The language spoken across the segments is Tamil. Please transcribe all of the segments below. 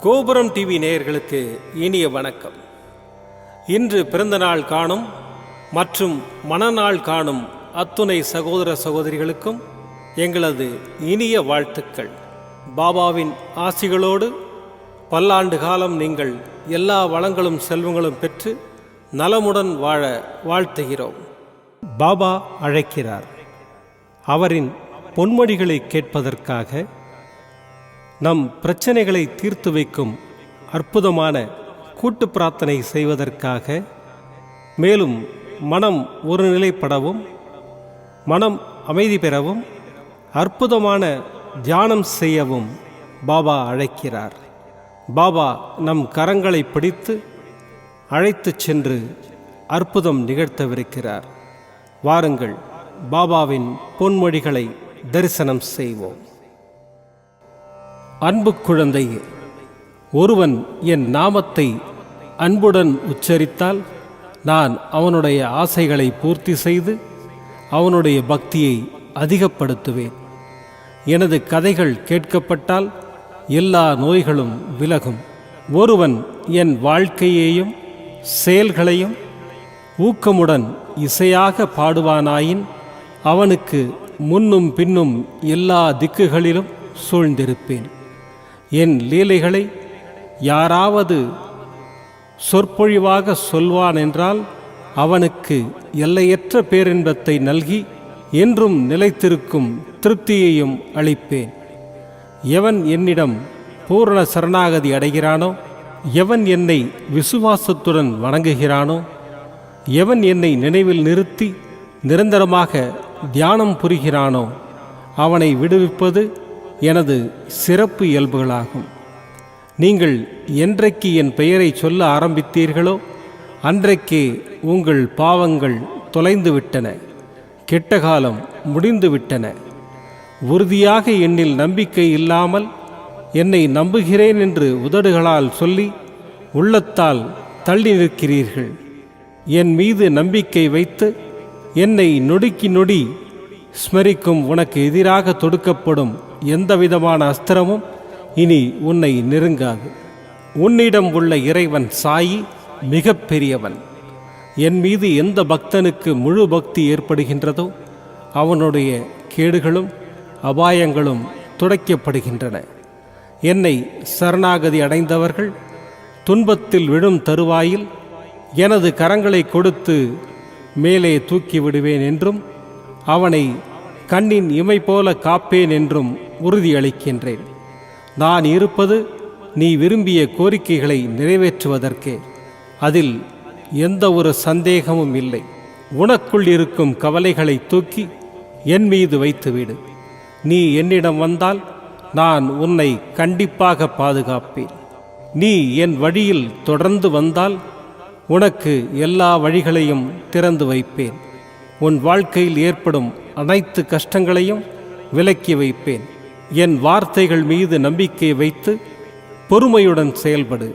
கோபுரம் டிவி நேயர்களுக்கு இனிய வணக்கம். இன்று பிறந்தநாள் காணும் மற்றும் மணநாள் காணும் அத்துணை சகோதர சகோதரிகளுக்கும் எங்களது இனிய வாழ்த்துக்கள். பாபாவின் ஆசிகளோடு பல்லாண்டு காலம் நீங்கள் எல்லா வளங்களும் செல்வங்களும் பெற்று நலமுடன் வாழ வாழ்த்துகிறோம். பாபா அழைக்கிறார். அவரின் பொன்மொழிகளை கேட்பதற்காக, நம் பிரச்சனைகளை தீர்த்து வைக்கும் அற்புதமான கூட்டு பிரார்த்தனை செய்வதற்காக, மேலும் மனம் ஒருநிலைப்படவும் மனம் அமைதி பெறவும் அற்புதமான தியானம் செய்யவும் பாபா அழைக்கிறார். பாபா நம் கரங்களை பிடித்து அழைத்துச் சென்று அற்புதம் நிகழ்த்தவிருக்கிறார். வாருங்கள், பாபாவின் பொன்மொழிகளை தரிசனம் செய்வோம். அன்பு குழந்தையே, ஒருவன் என் நாமத்தை அன்புடன் உச்சரித்தால் நான் அவனுடைய ஆசைகளை பூர்த்தி செய்து அவனுடைய பக்தியை அதிகப்படுத்துவேன். எனது கதைகள் கேட்கப்பட்டால் எல்லா நோய்களும் விலகும். ஒருவன் என் வாழ்க்கையையும் செயல்களையும் ஊக்கமுடன் இசையாக பாடுவானாயின் அவனுக்கு முன்னும் பின்னும் எல்லா திக்குகளிலும் சூழ்ந்திருப்பேன். என் லீலைகளை யாராவது சொற்பொழிவாக சொல்வான் என்றால் அவனுக்கு எல்லையற்ற பேரின்பத்தை நல்கி என்றும் நிலைத்திருக்கும் திருப்தியையும் அளிப்பேன். எவன் என்னிடம் பூரண சரணாகதி அடைகிறானோ, எவன் என்னை விசுவாசத்துடன் வணங்குகிறானோ, எவன் என்னை நினைவில் நிறுத்தி நிரந்தரமாக தியானம் புரிகிறானோ, அவனை விடுவிப்பது எனது சிறப்பு இயல்புகளாகும். நீங்கள் என்றைக்கு என் பெயரை சொல்ல ஆரம்பித்தீர்களோ அன்றைக்கே உங்கள் பாவங்கள் தொலைந்துவிட்டன, கெட்ட காலம் முடிந்துவிட்டன. உறுதியாக என்னில் நம்பிக்கை இல்லாமல் என்னை நம்புகிறேன் என்று உதடுகளால் சொல்லி உள்ளத்தால் தள்ளி நிற்கிறீர்கள். என் மீது நம்பிக்கை வைத்து என்னை நொடிக்கு நொடி ஸ்மரிக்கும் உனக்கு எதிராக தொடுக்கப்படும் எந்தவிதமான அஸ்திரமும் இனி உன்னை நெருங்காது. உன்னிடம் உள்ள இறைவன் சாயி மிக பெரியவன். என் மீது எந்த பக்தனுக்கு முழு பக்தி ஏற்படுகின்றதோ அவனுடைய கேடுகளும் அபாயங்களும் துடைக்கப்படுகின்றன. என்னை சரணாகதி அடைந்தவர்கள் துன்பத்தில் விழும் தருவாயில் எனது கரங்களை கொடுத்து மேலே தூக்கி விடுவேன் என்றும் அவனை கண்ணின் இமை போல காப்பேன் என்றும் உறுதியளிக்கின்றேன். நான் இருப்பது நீ விரும்பிய கோரிக்கைகளை நிறைவேற்றுவதற்கே. அதில் எந்த ஒரு சந்தேகமும் இல்லை. உனக்குள் இருக்கும் கவலைகளை தூக்கி என் மீது வைத்துவிடு. நீ என்னிடம் வந்தால் நான் உன்னை கண்டிப்பாக பாதுகாப்பேன். நீ என் வழியில் தொடர்ந்து வந்தால் உனக்கு எல்லா வழிகளையும் திறந்து வைப்பேன். உன் வாழ்க்கையில் ஏற்படும் அனைத்து கஷ்டங்களையும் விலக்கி வைப்பேன். என் வார்த்தைகள் மீது நம்பிக்கை வைத்து பொறுமையுடன் செயல்படு.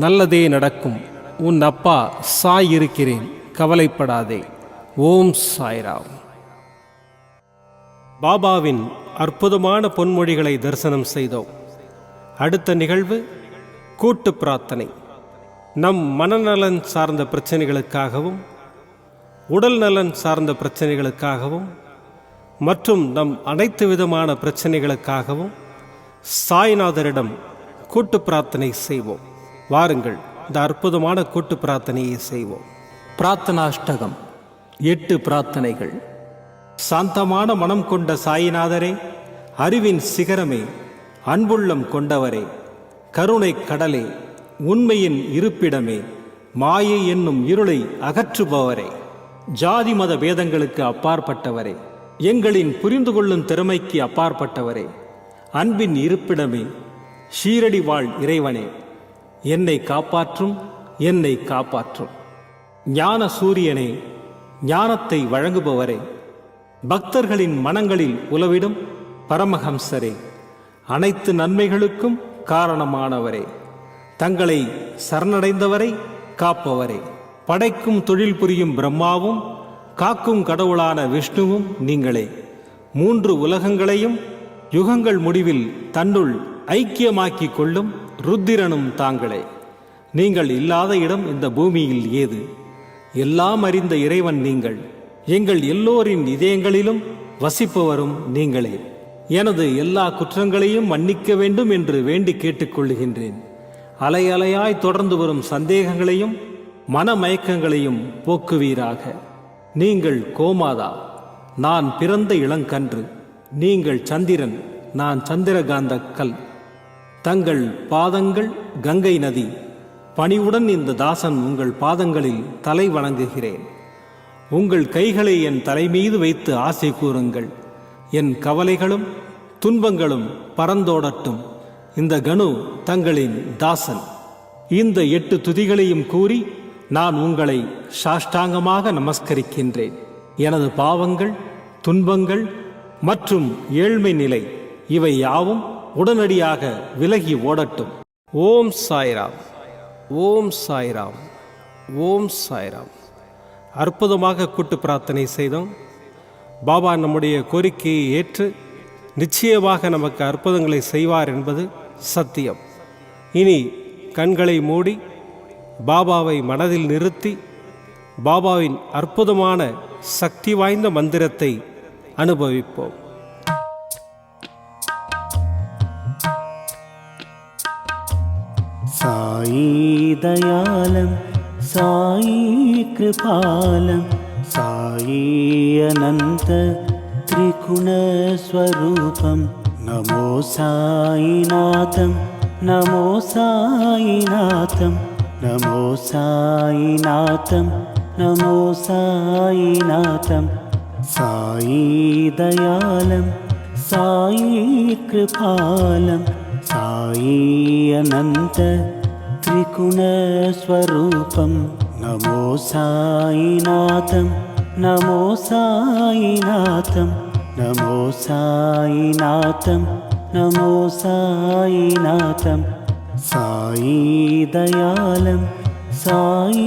நல்லதே நடக்கும். உன் அப்பா சாய் இருக்கிறேன், கவலைப்படாதே. ஓம் சாய்ராம். பாபாவின் அற்புதமான பொன்மொழிகளை தரிசனம் செய்தோம். அடுத்த நிகழ்வு கூட்டு பிரார்த்தனை. நம் மனநலன் சார்ந்த பிரச்சனைகளுக்காகவும் உடல் நலன் சார்ந்த பிரச்சனைகளுக்காகவும் மற்றும் நம் அனைத்து விதமான பிரச்சனைகளுக்காகவும் சாய்நாதரிடம் கூட்டு பிரார்த்தனை செய்வோம். வாருங்கள், இந்த அற்புதமான கூட்டு பிரார்த்தனையை செய்வோம். பிரார்த்தனாஷ்டகம். 8 பிரார்த்தனைகள். சாந்தமான மனம் கொண்ட சாயிநாதரே, அறிவின் சிகரமே, அன்புள்ளம் கொண்டவரே, கருணை கடலே, உண்மையின் இருப்பிடமே, மாயை என்னும் இருளை அகற்றுபவரே, ஜாதி மத பேதங்களுக்கு அப்பாற்பட்டவரே, எங்களின் புரிந்து கொள்ளும் திறமைக்கு அப்பாற்பட்டவரே, அன்பின் இருப்பிடமே, ஷீரடி வாழ் இறைவனே, என்னை காப்பாற்றும், என்னை காப்பாற்றும். ஞான சூரியனே, ஞானத்தை வழங்குபவரே, பக்தர்களின் மனங்களில் உலவிடும் பரமஹம்சரே, அனைத்து நன்மைகளுக்கும் காரணமானவரே, தங்களை சரணடைந்தவரை காப்பவரே, படைக்கும் தொழில் புரியும் பிரம்மாவும் காக்கும் கடவுளான விஷ்ணுவும் நீங்களே. 3 உலகங்களையும் யுகங்கள் முடிவில் தன்னுள் ஐக்கியமாக்கிக் கொள்ளும் ருத்திரனும் தாங்களே. நீங்கள் இல்லாத இடம் இந்த பூமியில் ஏது? எல்லாம் அறிந்த இறைவன் நீங்கள். எங்கள் எல்லோரின் இதயங்களிலும் வசிப்பவரும் நீங்களே. எனது எல்லா குற்றங்களையும் மன்னிக்க வேண்டும் என்று வேண்டி கேட்டுக்கொள்கின்றேன். அலை அலையாய் தொடர்ந்து வரும் சந்தேகங்களையும் மனமயக்கங்களையும் போக்குவீராக. நீங்கள் கோமாதா, நான் பிறந்த இளங்கன்று. நீங்கள் சந்திரன், நான் சந்திரகாந்த கல். தங்கள் பாதங்கள் கங்கை நதி. பணிவுடன் இந்த தாசன் உங்கள் பாதங்களில் தலை வணங்குகிறேன். உங்கள் கைகளை என் தலைமீது வைத்து ஆசை கூறுங்கள். என் கவலைகளும் துன்பங்களும் பறந்தோடட்டும். இந்த கணு தங்களின் தாசன். இந்த 8 துதிகளையும் கூறி நான் உங்களை சாஷ்டாங்கமாக நமஸ்கரிக்கின்றேன். எனது பாவங்கள், துன்பங்கள் மற்றும் ஏழ்மை நிலை இவை யாவும் உடனடியாக விலகி ஓடட்டும். ஓம் சாய்ராம், ஓம் சாய்ராம், ஓம் சாய்ராம். அற்புதமாக கூட்டு பிரார்த்தனை செய்தோம். பாபா நம்முடைய கோரிக்கையை ஏற்று நிச்சயமாக நமக்கு அற்புதங்களை செய்வார் என்பது சத்தியம். இனி கண்களை மூடி பாபாவை மனதில் நிறுத்தி பாபாவின் அற்புதமான சக்தி வாய்ந்த மந்திரத்தை அனுபவிப்போம். சாயி தயாலம், சாயி கிருபாலம், சாயி அனந்த त्रिगुणस्वरूपं नमो साईनाथं, नमो साईनाथं, नमो साईनाथं, नमो साईनाथं. साई दयालं, साई कृपालं, साई अनन्त त्रिगुणस्वरूपं नमो साईनाथं, नमो साईनाथं, नमो साईनाथं, नमो साईनाथं. साई दयालं, साई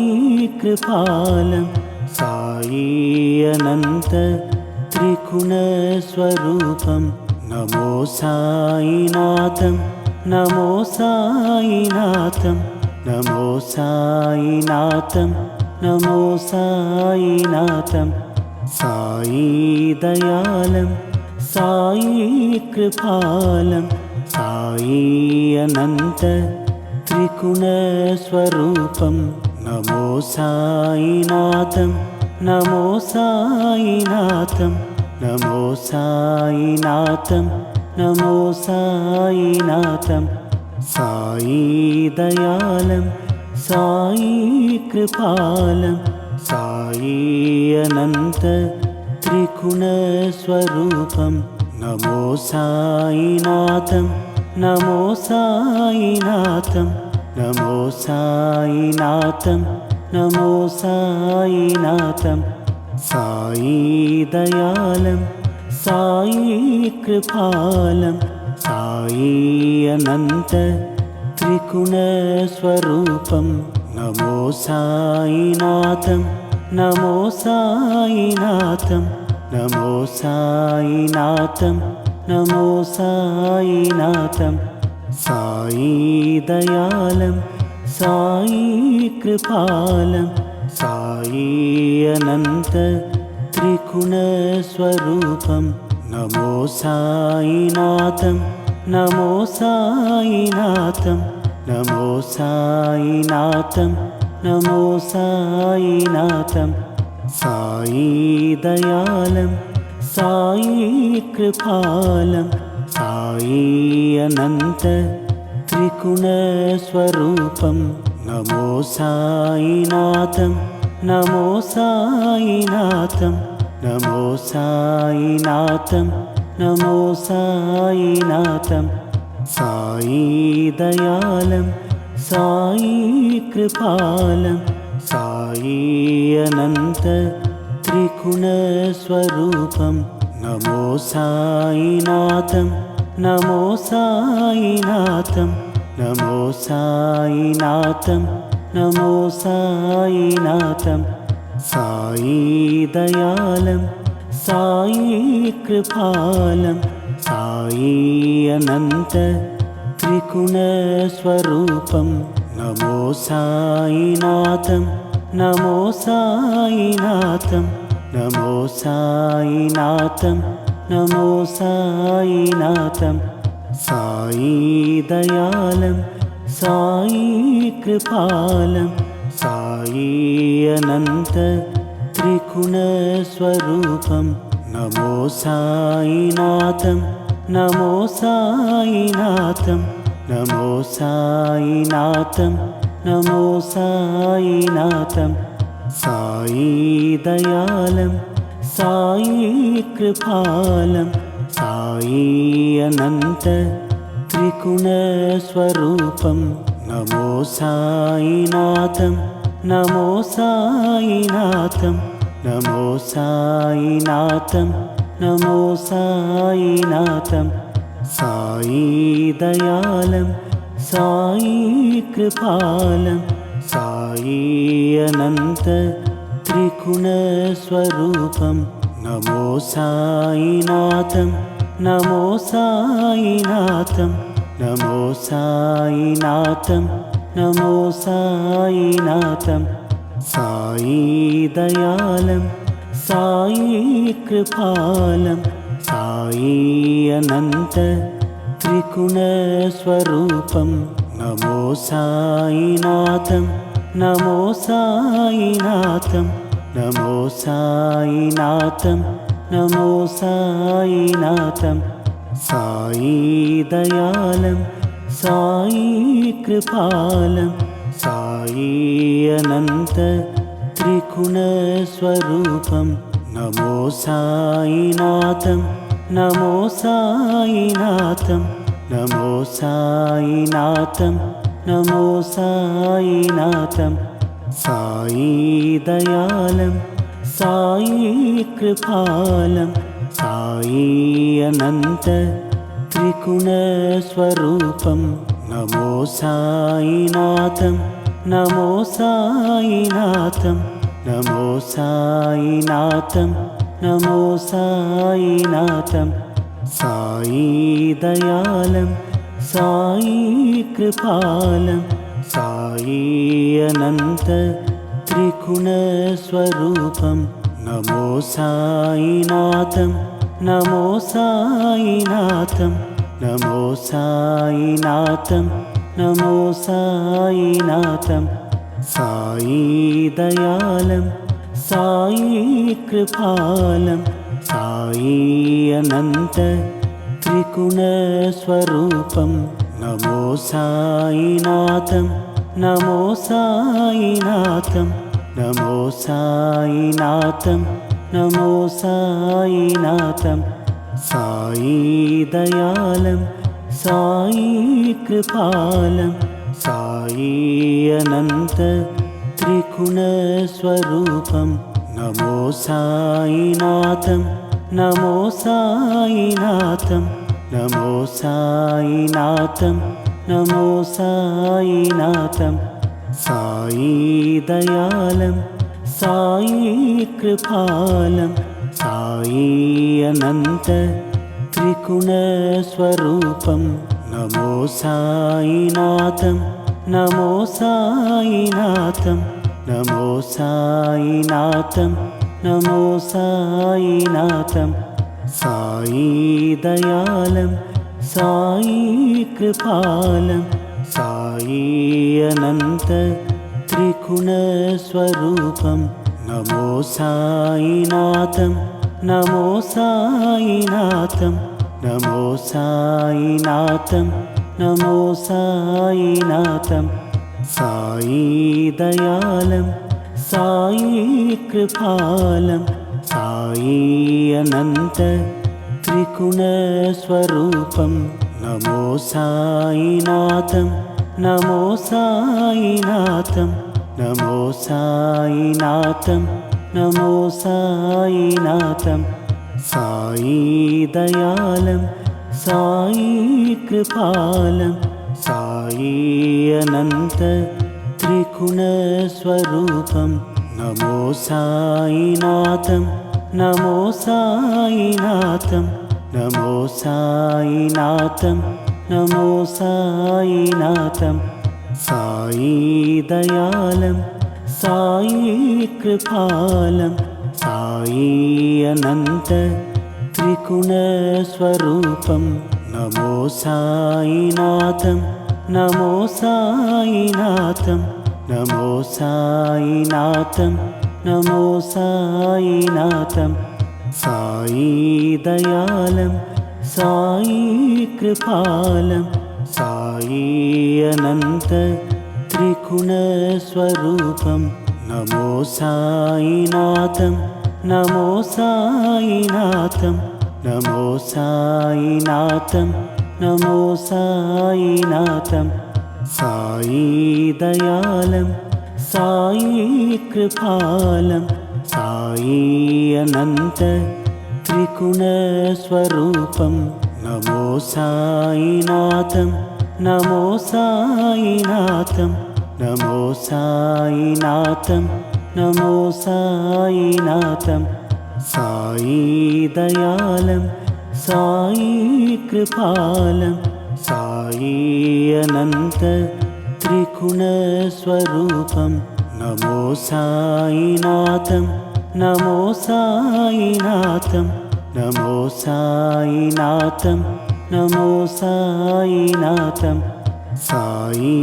कृपालं, साई अनन्त त्रिगुणस्वरूपं नमो साईनाथं, नमो साईनाथं, नमो साईनाथं, नमो साईनाथं. साई दयालं, साई कृपालं, साई अनन्त त्रिगुणस्वरूपं नमो साईनाथं, नमो साईनाथं, नमो साईनाथं, नमो साईनाथं. साई दयालं, साई कृपालं, साई अनन्त त्रिगुणस्वरूपं नमो साईनाथं, नमो साईनाथं, नमो साईनाथं, नमो साईनाथं. साई दयालं, साई कृपालं, साई अनन्त त्रिगुणस्वरूपं नमो साईनाथं, नमो साईनाथं, नमो साईनाथं, नमो साईनाथं. साई दयालं, साई कृपालं, साई अनन्त त्रिगुणस्वरूपं नमो साईनाथं, नमो साईनाथं, नमो साईनाथं, नमो साईनाथं. साई दयालं, साई कृपालं, साई अनन्त त्रिगुणस्वरूपं नमो साईनाथं, नमो साईनाथं, नमो साईनाथं, नमो साईनाथं. साई दयालं, साई कृपालं, साई अनन्त त्रिगुणस्वरूपं नमो साईनाथं, नमो साईनाथं, नमो साईनाथं, नमो साईनाथं. साई दयालं, साई कृपालं, साई अनन्त त्रिगुणस्वरूपं नमो साईनाथं नमो साईनाथं नमो साईनाथं नमो साईनाथं साई दयालं साई कृपालं साई अनन्त त्रिगुणस्वरूपं नमो साईनाथं नमो साईनाथं नमो साईनाथं नमो साईनाथं साई दयालं साई कृपालं साई अनन्त त्रिगुणस्वरूपं नमो साईनाथं नमो साईनाथं नमो साईनाथं नमो साईनाथं साई दयालं साई कृपालं साई अनन्त त्रिगुणस्वरूपं नमो साईनाथं नमो साईनाथं नमो साईनाथं नमो साईनाथं साई दयालं साई कृपालं साई अनन्त त्रिगुणस्वरूपं नमो साईनाथं नमो साईनाथं नमो साईनाथं नमो साईनाथं साई दयालं साई कृपालं साई अनन्त त्रिगुणस्वरूपं नमो साईनाथं नमो साईनाथं नमो साईनाथं नमो साईनाथं साई दयालं साई कृपालं साई अनन्त त्रिगुणस्वरूपं नमो साईनाथं नमो साईनाथं नमो साईनाथं नमो साईनाथं साई दयालं साई कृपालं साई अनन्त त्रिगुणस्वरूपं नमो साईनाथं नमो साईनाथं नमो साईनाथं नमो साईनाथं साई दयालं साई कृपालं साई अनन्त त्रिगुणस्वरूपं नमो साईनाथं नमो साईनाथं नमो साईनाथं नमो साईनाथं साई दयालं साई कृपालं साई अनन्त त्रिगुणस्वरूपं नमो साईनाथं नमो साईनाथं नमो साईनाथं नमो साईनाथं साई दयालं साई कृपालं साई अनन्त त्रिगुणस्वरूपं नमो साईनाथं नमो साईनाथं नमो साईनाथं नमो साईनाथं साई दयालं साई कृपालं साई अनन्त त्रिगुणस्वरूपं नमो साईनाथं नमो साईनाथं नमो साईनाथं नमो साईनाथं साई दयालं साई कृपालं साई अनन्त त्रिगुणस्वरूपं नमो साईनाथं नमो साईनाथं नमो साईनाथं नमो साईनाथं साई दयालं साई कृपालं साई अनन्त त्रिगुणस्वरूपं नमो साईनाथं नमो साईनाथं नमो साईनाथं नमो साईनाथं साई दयालं साई कृपालं साई अनंत त्रिगुणस्वरूपं नमो साईनाथं नमो साईनाथं नमो साईनाथं नमो साईनाथं साई दयालं साई कृपालं साई अनंत त्रिगुणस्वरूपं नमो साईनाथं नमो साईनाथं नमो साईनाथं नमो साईनाथं साई दयालं साई कृपालं साई अनंत त्रिगुणस्वरूपं नमो साईनाथं नमो साईनाथं नमो साईनाथं नमो साईनाथं साई दयालं साई कृपालं साई अनंत त्रिगुणस्वरूपं नमो साईनाथं नमो साईनाथं नमो साईनाथं नमो साईनाथं साई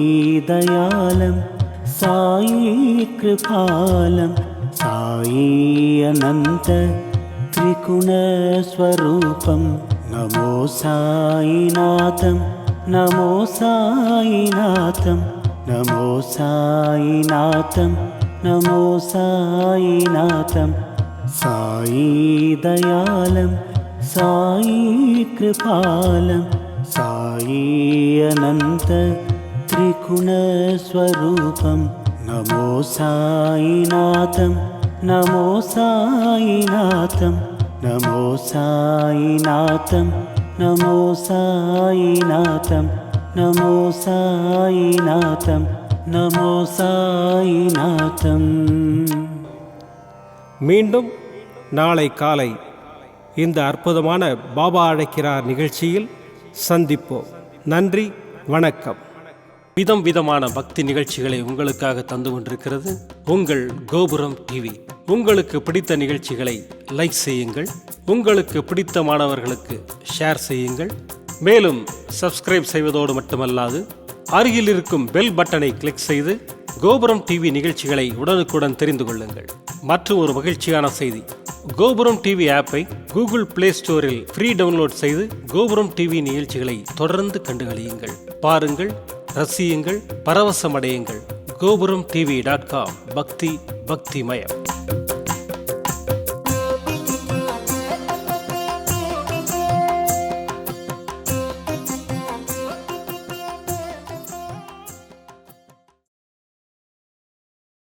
दयालं साई कृपालं साई अनंत त्रिगुणस्वरूपं नमो साईनाथं नमो साईनाथं नमो साईनाथं नमो साईनाथं साई दयालं साई कृपालं साई अनंत त्रिगुणस्वरूपं नमो साईनाथं नमो साईनाथं नमो साईनाथं नमो साईनाथं नमो साईनाथं नमो साईनाथं மீண்டும் நாளை காலை இந்த அற்புதமான பாபா அழைக்கிறார் நிகழ்ச்சியில் சந்திப்போம். நன்றி, வணக்கம். விதம் விதமான பக்தி நிகழ்ச்சிகளை உங்களுக்காக தந்து கொண்டிருக்கிறது உங்கள் கோபுரம் டிவி. உங்களுக்கு பிடித்த நிகழ்ச்சிகளை லைக் செய்யுங்கள், உங்களுக்கு பிடித்த மாணவர்களுக்கு ஷேர் செய்யுங்கள். மேலும் சப்ஸ்கிரைப் செய்வதோடு மட்டுமல்லாது அருகில் இருக்கும் பெல் பட்டனை கிளிக் செய்து கோபுரம் டிவி நிகழ்ச்சிகளை உடனுக்குடன் தெரிந்து கொள்ளுங்கள். மற்றும் ஒரு மகிழ்ச்சியான செய்தி, கோபுரம் டிவி ஆப்பை கூகுள் பிளே ஸ்டோரில் ஃப்ரீ டவுன்லோட் செய்து கோபுரம் டிவி நிகழ்ச்சிகளை தொடர்ந்து கண்டுகளியுங்கள், பாருங்கள், ரசியுங்கள், பரவசமடையுங்கள். gopuramtv.com பக்தி பக்திமயம்.